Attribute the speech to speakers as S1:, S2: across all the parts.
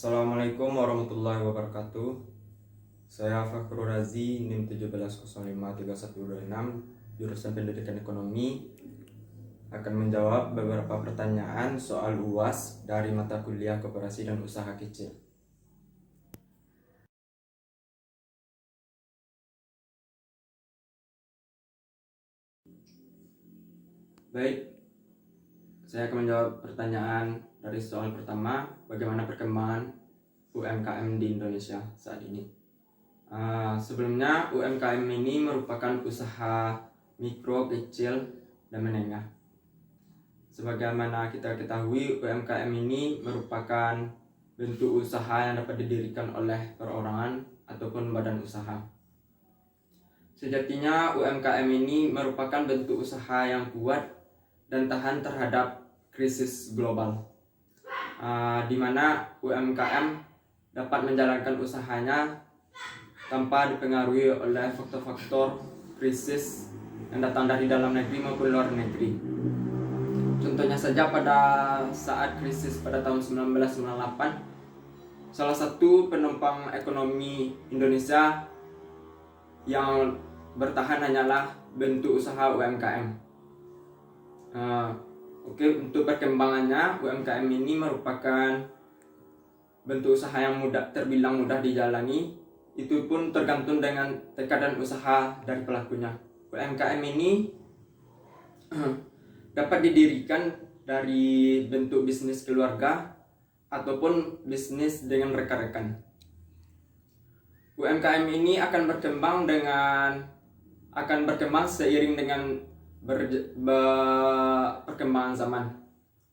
S1: Assalamualaikum warahmatullahi wabarakatuh. Saya Fakhrul Razi, NIM 17053126, jurusan Pendidikan Ekonomi, akan menjawab beberapa pertanyaan soal UAS dari mata kuliah Koperasi dan Usaha Kecil. Baik, saya akan menjawab pertanyaan dari soal pertama, bagaimana perkembangan UMKM di Indonesia saat ini. Sebelumnya UMKM ini merupakan usaha mikro, kecil, dan menengah. Sebagaimana kita ketahui, UMKM ini merupakan bentuk usaha yang dapat didirikan oleh perorangan ataupun badan usaha. Sejatinya UMKM ini merupakan bentuk usaha yang kuat dan tahan terhadap krisis global, di mana UMKM dapat menjalankan usahanya tanpa dipengaruhi oleh faktor-faktor krisis yang datang dari dalam negeri maupun luar negeri. Contohnya saja pada saat krisis pada tahun 1998, salah satu penopang ekonomi Indonesia yang bertahan hanyalah bentuk usaha UMKM. Untuk perkembangannya, UMKM ini merupakan bentuk usaha yang terbilang mudah dijalani. Itu pun tergantung dengan tekad dan usaha dari pelakunya. UMKM ini dapat didirikan dari bentuk bisnis keluarga ataupun bisnis dengan rekan-rekan. UMKM ini akan berkembang seiring dengan perkembangan zaman.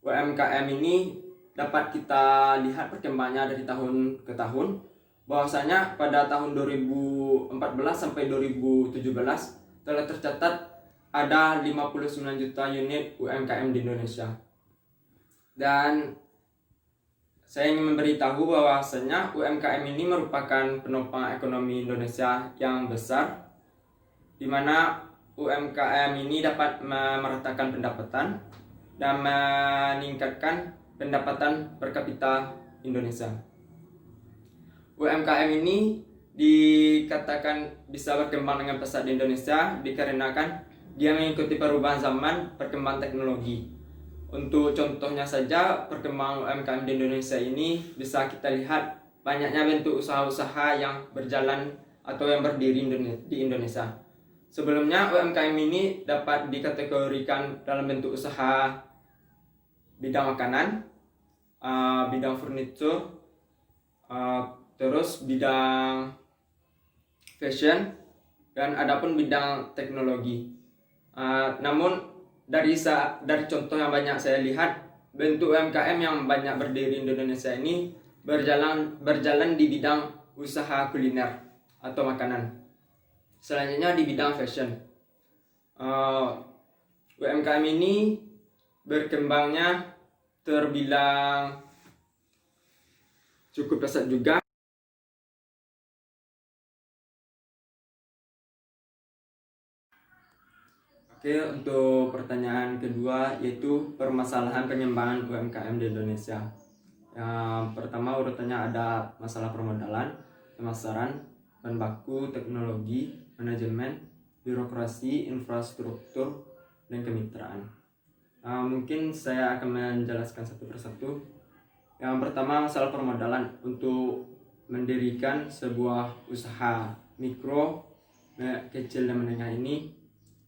S1: UMKM ini dapat kita lihat perkembangannya dari tahun ke tahun. Bahwasanya pada tahun 2014 sampai 2017 telah tercatat ada 59 juta unit UMKM di Indonesia. Dan saya ingin memberitahu bahwasanya UMKM ini merupakan penopang ekonomi Indonesia yang besar, di mana UMKM ini dapat meratakan pendapatan dan meningkatkan pendapatan per kapita Indonesia. UMKM ini dikatakan bisa berkembang dengan pesat di Indonesia dikarenakan dia mengikuti perubahan zaman, perkembangan teknologi. Untuk contohnya saja, perkembangan UMKM di Indonesia ini bisa kita lihat banyaknya bentuk usaha-usaha yang berjalan atau yang berdiri di Indonesia. Sebelumnya UMKM ini dapat dikategorikan dalam bentuk usaha bidang makanan, bidang furniture, terus bidang fashion, dan adapun bidang teknologi. Namun dari contoh yang banyak saya lihat, bentuk UMKM yang banyak berdiri di Indonesia ini berjalan di bidang usaha kuliner atau makanan. Selanjutnya di bidang fashion. UMKM ini berkembangnya terbilang cukup pesat juga. Untuk pertanyaan kedua, yaitu permasalahan pengembangan UMKM di Indonesia. Yang pertama urutannya ada masalah permodalan, pemasaran, bahan baku, teknologi, manajemen, birokrasi, infrastruktur, dan kemitraan. Mungkin saya akan menjelaskan satu persatu. Yang pertama, masalah permodalan. Untuk mendirikan sebuah usaha mikro, kecil, dan menengah ini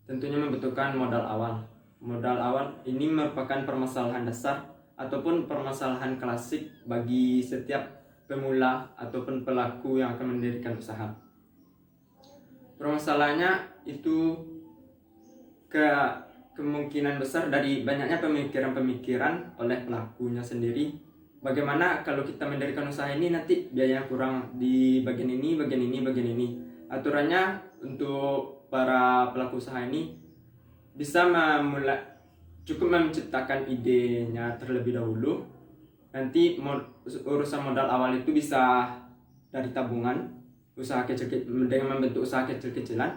S1: tentunya membutuhkan modal awal. Modal awal ini merupakan permasalahan dasar ataupun permasalahan klasik bagi setiap pemula ataupun pelaku yang akan mendirikan usaha. Permasalahannya itu kemungkinan besar dari banyaknya pemikiran-pemikiran oleh pelakunya sendiri. Bagaimana kalau kita mendirikan usaha ini nanti biayanya kurang di bagian ini, bagian ini, bagian ini. Aturannya untuk para pelaku usaha ini bisa cukup menciptakan idenya terlebih dahulu. Nanti urusan modal awal itu bisa dari tabungan, usaha kecil dengan membentuk usaha kecil-kecilan,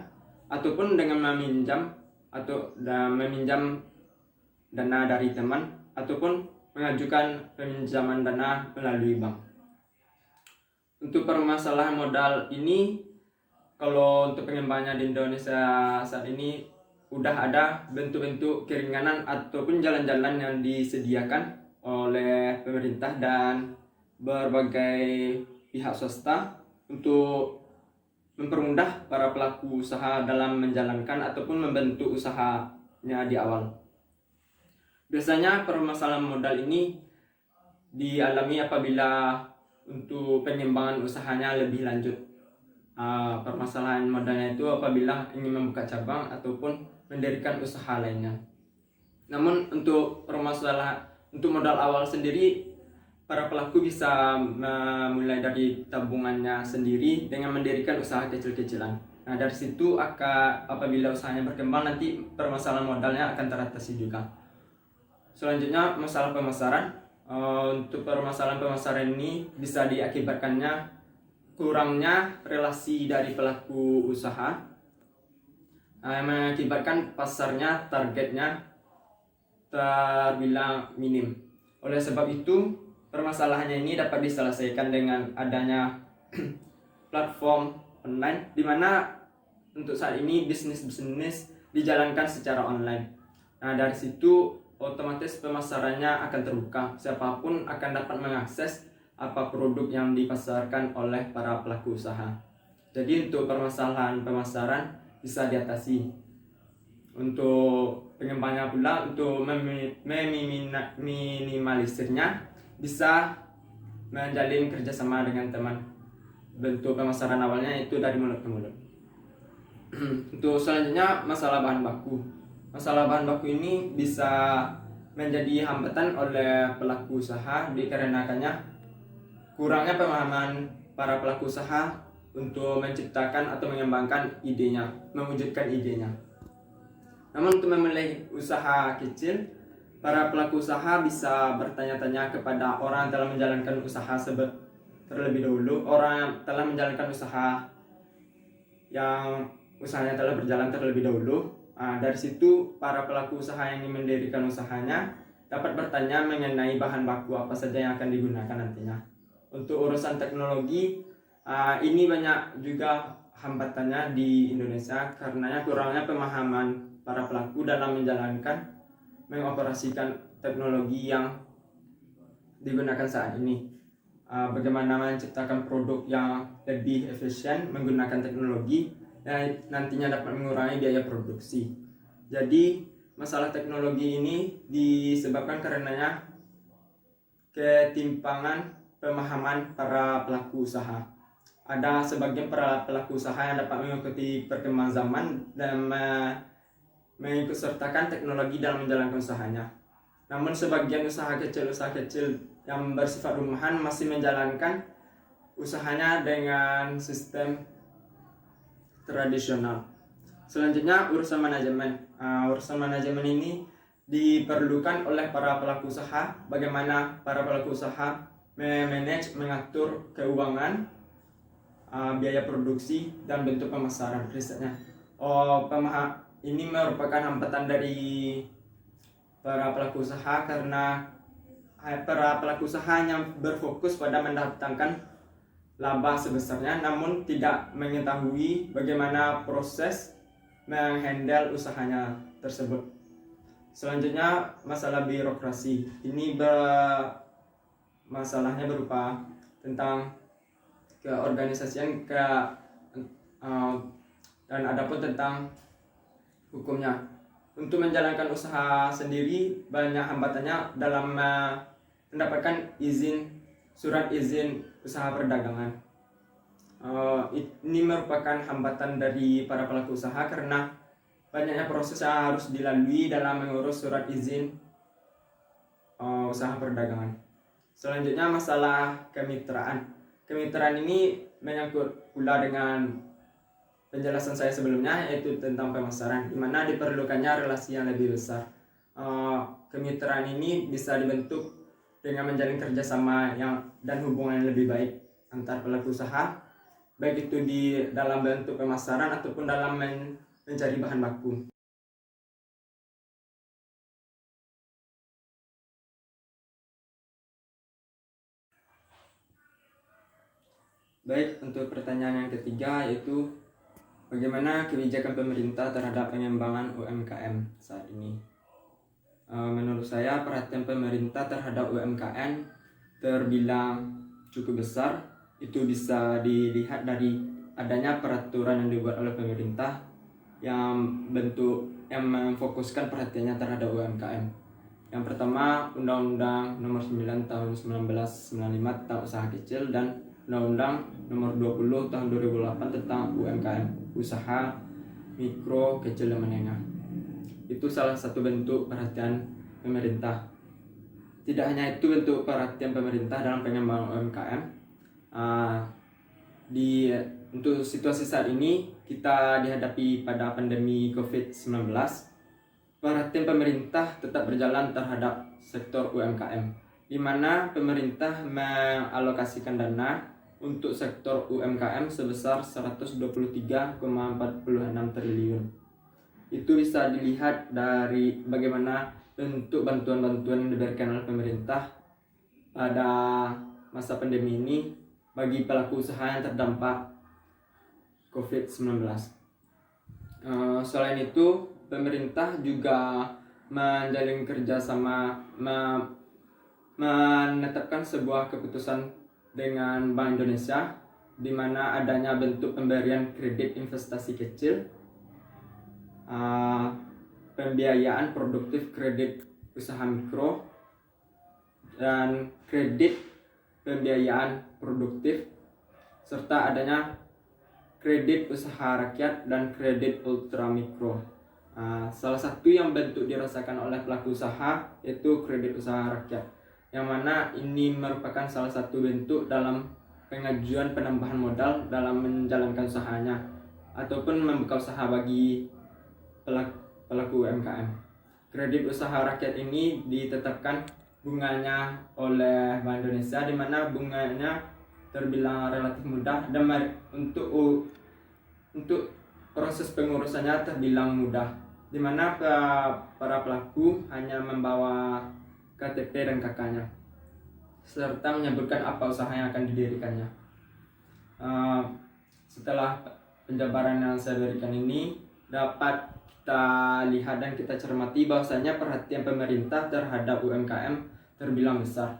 S1: ataupun dengan meminjam dana dari teman, ataupun mengajukan peminjaman dana melalui bank. Untuk permasalahan modal ini, kalau untuk pengembangannya di Indonesia saat ini udah ada bentuk-bentuk keringanan ataupun jalan-jalan yang disediakan oleh pemerintah dan berbagai pihak swasta untuk mempermudah para pelaku usaha dalam menjalankan ataupun membentuk usahanya di awal. Biasanya permasalahan modal ini dialami apabila untuk pengembangan usahanya lebih lanjut. Permasalahan modalnya itu apabila ingin membuka cabang ataupun mendirikan usaha lainnya. Namun untuk modal awal sendiri, para pelaku bisa memulai dari tabungannya sendiri dengan mendirikan usaha kecil-kecilan. Nah, dari situ apabila usahanya berkembang, nanti permasalahan modalnya akan teratasi juga. Selanjutnya, masalah pemasaran. Untuk permasalahan pemasaran ini bisa diakibatkannya kurangnya relasi dari pelaku usaha, yang mengakibatkan pasarnya, targetnya terbilang minim. Oleh sebab itu, permasalahannya ini dapat diselesaikan dengan adanya platform online, di mana untuk saat ini bisnis-bisnis dijalankan secara online. Nah, dari situ otomatis pemasarannya akan terbuka. Siapapun akan dapat mengakses apa produk yang dipasarkan oleh para pelaku usaha. Jadi untuk permasalahan pemasaran bisa diatasi. Untuk pengembangnya pula, untuk meminimalisirnya, bisa menjalin kerjasama dengan teman. Bentuk pemasaran awalnya itu dari mulut ke mulut. Untuk selanjutnya, masalah bahan baku. Masalah bahan baku ini bisa menjadi hambatan oleh pelaku usaha dikarenakannya kurangnya pemahaman para pelaku usaha untuk menciptakan atau mengembangkan idenya, mewujudkan idenya. Namun untuk memulai usaha kecil, para pelaku usaha bisa bertanya-tanya kepada orang yang telah menjalankan usaha terlebih dahulu, orang yang telah menjalankan usaha yang usahanya telah berjalan terlebih dahulu. Dari situ para pelaku usaha yang ingin mendirikan usahanya dapat bertanya mengenai bahan baku apa saja yang akan digunakan nantinya. Untuk urusan teknologi, ini banyak juga hambatannya di Indonesia karena kurangnya pemahaman para pelaku dalam mengoperasikan teknologi yang digunakan saat ini. Bagaimana menciptakan produk yang lebih efisien menggunakan teknologi dan nantinya dapat mengurangi biaya produksi. Jadi masalah teknologi ini disebabkan karenanya ketimpangan pemahaman para pelaku usaha. Ada sebagian para pelaku usaha yang dapat mengikuti perkembangan zaman dan mengikutsertakan teknologi dalam menjalankan usahanya. Namun sebagian usaha kecil yang bersifat rumahan masih menjalankan usahanya dengan sistem tradisional. Selanjutnya, urusan manajemen. Urusan manajemen ini diperlukan oleh para pelaku usaha. Bagaimana para pelaku usaha mengatur keuangan, biaya produksi, dan bentuk pemasaran risetnya. Ini merupakan hambatan dari para pelaku usaha karena para pelaku usaha hanya berfokus pada mendatangkan laba sebesarnya, namun tidak mengetahui bagaimana proses menghandle usahanya tersebut. Selanjutnya, masalah birokrasi. Ini masalahnya berupa tentang keorganisasian dan adapun tentang hukumnya. Untuk menjalankan usaha sendiri banyak hambatannya dalam mendapatkan surat izin usaha perdagangan. Ini merupakan hambatan dari para pelaku usaha karena banyaknya proses yang harus dilalui dalam mengurus surat izin usaha perdagangan. Selanjutnya, masalah kemitraan. Kemitraan ini menyangkut pula dengan penjelasan saya sebelumnya, yaitu tentang pemasaran, di mana diperlukannya relasi yang lebih besar. Kemitraan ini bisa dibentuk dengan menjalin kerjasama dan hubungan yang lebih baik antar pelaku usaha, baik itu di dalam bentuk pemasaran ataupun dalam mencari bahan baku. Baik, untuk pertanyaan yang ketiga yaitu bagaimana kebijakan pemerintah terhadap pengembangan UMKM saat ini? Menurut saya perhatian pemerintah terhadap UMKM terbilang cukup besar. Itu bisa dilihat dari adanya peraturan yang dibuat oleh pemerintah yang memfokuskan perhatiannya terhadap UMKM. Yang pertama, Undang-Undang Nomor 9 Tahun 1995 tentang usaha kecil dan Undang-Undang Nomor 20 Tahun 2008 tentang UMKM, usaha mikro, kecil dan menengah. Itu salah satu bentuk perhatian pemerintah. Tidak hanya itu bentuk perhatian pemerintah dalam pengembangan UMKM. Untuk situasi saat ini kita dihadapi pada pandemi COVID-19. Perhatian pemerintah tetap berjalan terhadap sektor UMKM, di mana pemerintah mengalokasikan dana untuk sektor UMKM sebesar 123,46 triliun. Itu bisa dilihat dari bagaimana bentuk bantuan-bantuan yang diberikan oleh pemerintah pada masa pandemi ini bagi pelaku usaha yang terdampak COVID-19. Selain itu, pemerintah juga menjalin kerjasama menetapkan sebuah keputusan dengan Bank Indonesia di mana adanya bentuk pemberian kredit investasi kecil, pembiayaan produktif kredit usaha mikro, dan kredit pembiayaan produktif, serta adanya kredit usaha rakyat dan kredit ultramikro. Salah satu yang bentuk dirasakan oleh pelaku usaha yaitu kredit usaha rakyat, yang mana ini merupakan salah satu bentuk dalam pengajuan penambahan modal dalam menjalankan usahanya ataupun membuka usaha bagi pelaku UMKM. Kredit usaha rakyat ini ditetapkan bunganya oleh Bank Indonesia, di mana bunganya terbilang relatif mudah dan untuk proses pengurusannya terbilang mudah, di mana para pelaku hanya membawa KTP dan KK-nya serta menyebutkan apa usaha yang akan didirikannya. Setelah penjabaran yang saya berikan ini, dapat kita lihat dan kita cermati bahwasanya perhatian pemerintah terhadap UMKM terbilang besar.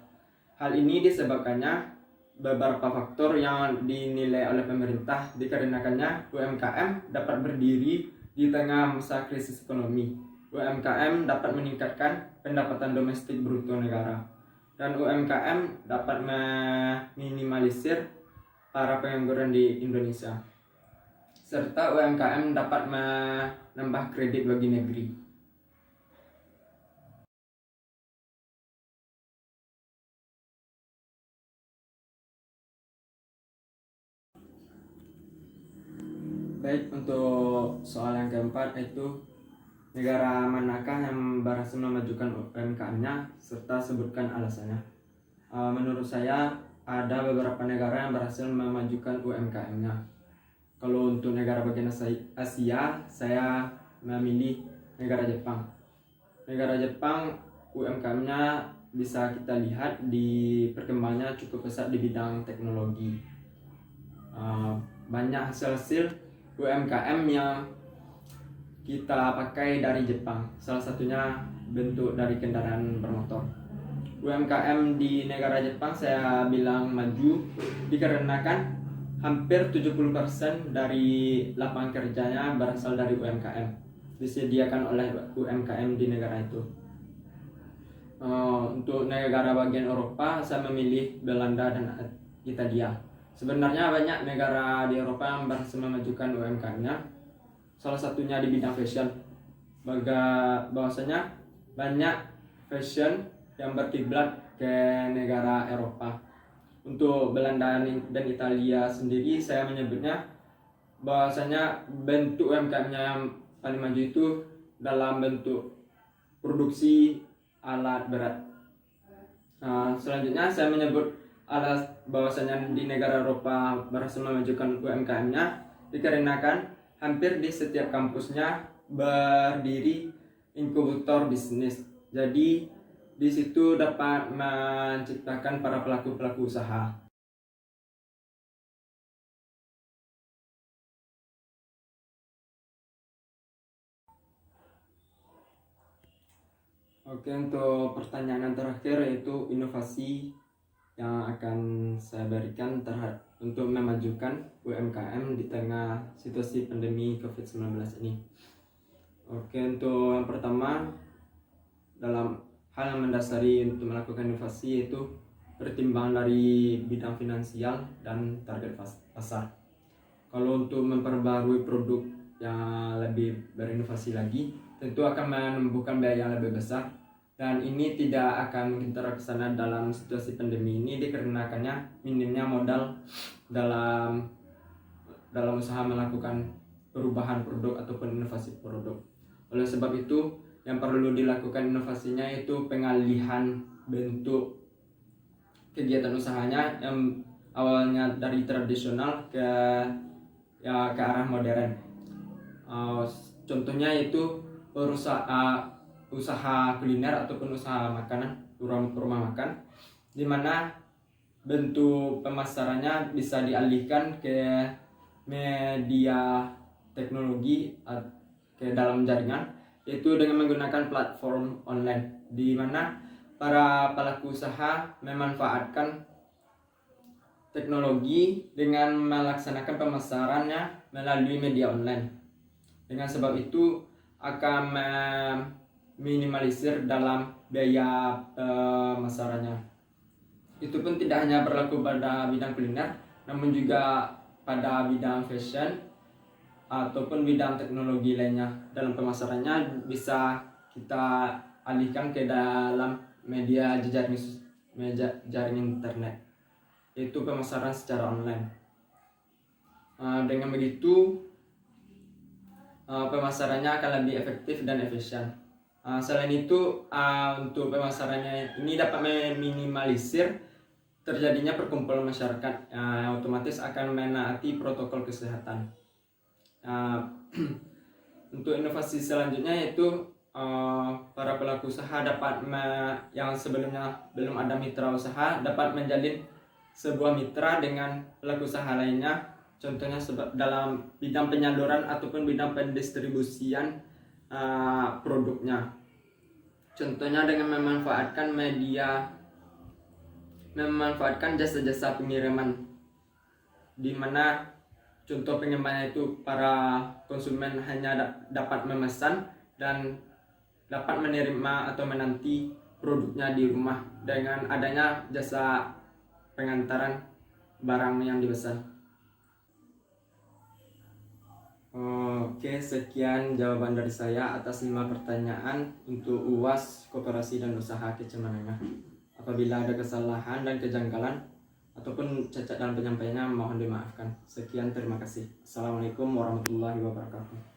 S1: Hal ini disebabkannya beberapa faktor yang dinilai oleh pemerintah, dikarenakannya UMKM dapat berdiri di tengah masa krisis ekonomi. UMKM dapat meningkatkan pendapatan domestik bruto negara, dan UMKM dapat meminimalisir para pengangguran di Indonesia, serta UMKM dapat menambah kredit bagi negeri. Baik, untuk soal yang keempat yaitu negara manakah yang berhasil memajukan UMKM-nya serta sebutkan alasannya. Menurut saya ada beberapa negara yang berhasil memajukan UMKM-nya. Kalau untuk negara bagian Asia, saya memilih negara Jepang. Negara Jepang UMKM-nya bisa kita lihat di perkembangannya cukup pesat di bidang teknologi. Banyak hasil-hasil UMKM yang kita pakai dari Jepang, salah satunya bentuk dari kendaraan bermotor. UMKM di negara Jepang saya bilang maju dikarenakan hampir 70% dari lapangan kerjanya berasal dari UMKM, disediakan oleh UMKM di negara itu. Untuk negara bagian Eropa saya memilih Belanda dan Italia. Sebenarnya banyak negara di Eropa yang berhasil memajukan UMKM-nya, salah satunya di bidang fashion. Bahwasanya banyak fashion yang berkiblat ke negara Eropa. Untuk Belanda dan Italia sendiri saya menyebutnya bahwasanya bentuk UMKM-nya yang paling maju itu dalam bentuk produksi alat berat. Selanjutnya saya menyebut bahwasanya di negara Eropa berhasil memajukan UMKM-nya dikarenakan hampir di setiap kampusnya berdiri inkubator bisnis. Jadi di situ dapat menciptakan para pelaku-pelaku usaha. Oke, untuk pertanyaan yang terakhir yaitu inovasi yang akan saya berikan untuk memajukan UMKM di tengah situasi pandemi COVID-19 ini. Oke, untuk yang pertama, dalam hal yang mendasari untuk melakukan inovasi yaitu pertimbangan dari bidang finansial dan target pasar. Kalau untuk memperbarui produk yang lebih berinovasi lagi, tentu akan menumbuhkan biaya yang lebih besar, dan ini tidak akan mungkin terlaksana dalam situasi pandemi ini dikarenakannya minimnya modal dalam usaha melakukan perubahan produk ataupun inovasi produk. Oleh sebab itu, yang perlu dilakukan inovasinya yaitu pengalihan bentuk kegiatan usahanya yang awalnya dari tradisional ke arah modern. Contohnya yaitu usaha kuliner ataupun usaha makanan, rumah makan, di mana bentuk pemasarannya bisa dialihkan ke media teknologi, ke dalam jaringan, yaitu dengan menggunakan platform online, di mana para pelaku usaha memanfaatkan teknologi dengan melaksanakan pemasarannya melalui media online. Dengan sebab itu akan meminimalisir dalam biaya pemasarannya. Itu pun tidak hanya berlaku pada bidang kuliner, namun juga pada bidang fashion ataupun bidang teknologi lainnya. Dalam pemasarannya bisa kita alihkan ke dalam media jaring internet, yaitu pemasaran secara online. Dengan begitu pemasarannya akan lebih efektif dan efisien. Selain itu, untuk pemasarannya ini dapat meminimalisir terjadinya perkumpulan masyarakat, yang otomatis akan menaati protokol kesehatan. Untuk inovasi selanjutnya yaitu para pelaku usaha dapat yang sebelumnya belum ada mitra usaha dapat menjalin sebuah mitra dengan pelaku usaha lainnya, contohnya dalam bidang penyaluran ataupun bidang pendistribusian produknya. Contohnya dengan memanfaatkan jasa-jasa pengiriman, di mana contoh pengirimannya itu para konsumen hanya dapat memesan dan dapat menerima atau menanti produknya di rumah dengan adanya jasa pengantaran barang yang dipesan. Oke, sekian jawaban dari saya atas 5 pertanyaan untuk UAS Koperasi dan Usaha Kecil Menengah. Apabila ada kesalahan dan kejanggalan ataupun cacat dalam penyampaiannya, mohon dimaafkan. Sekian, terima kasih. Assalamualaikum warahmatullahi wabarakatuh.